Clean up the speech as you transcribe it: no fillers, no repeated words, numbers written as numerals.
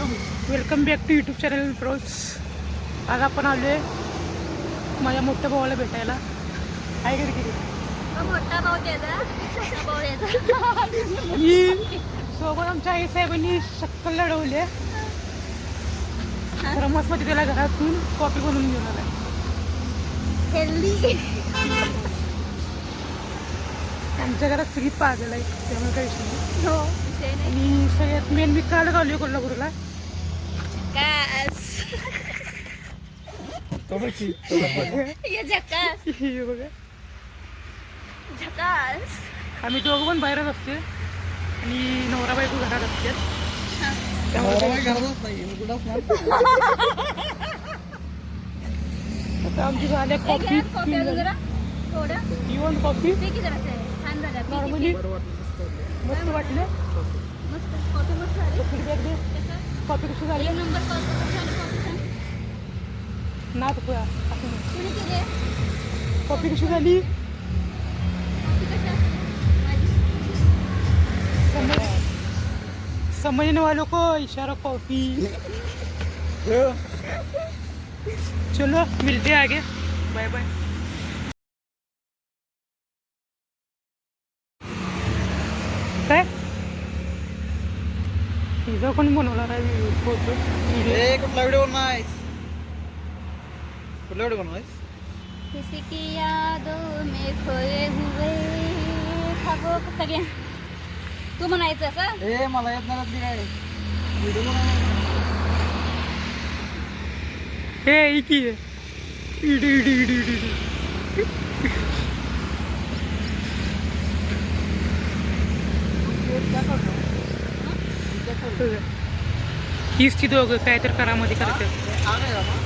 Welcome back to YouTube channel bros. आज आपण आलो आहे माझ्या मोठ्या भावाला भेटायला. आहे का किती मोठा भाऊ द्यायचा आणि सोबत आमच्या आई साहेबांनी शक्कल लढवली आहे. तर मस्तपैकी त्याला घरातून कॉफी बनवून घेऊन आला. हेल्दी आमच्या घरात फ्री पाहिलेला आहे त्यामुळे काही विषय नाही. हो विषय नाही. आणि सगळ्यात मेन मी कालच आलो कोल्हापूरला. झकास ये झकास हे बघा झकास. आम्ही दोघं पण बाहेरच असते आणि नवरा बायको घरात असते. आता आमची झाल्या कॉफी जरा थोडं इव्हन कॉफी ठीक आहे. जरा छान झालं नॉर्मली मस्त वाटले. मस्त कॉफी मस्त झाली. फीडबॅक दे. कॉफी कशी झाली एक नंबर कॉफी झाली. कॉफी छान ना तर कुणी केली आहे? कॉफी कशी झाली कॉफी कशा समझने वालों को इशारा कॉफी. चलो मिलते हैं आगे. Bye bye. काय तिचा कोणी बनवला नाही फोटो. कुठला व्हिडिओ बनवायस? कुठला व्हिडिओ बनवायस? किसी की यादों में खोए हुए ख्वाबों को सगळ्या तू म्हणायचं असं. ए मला येत नाही काय व्हिडिओ हे इकी आहे. इडी इडी इडी इडी इडी. हीच ती दोघं काय तर करामध्ये करतात.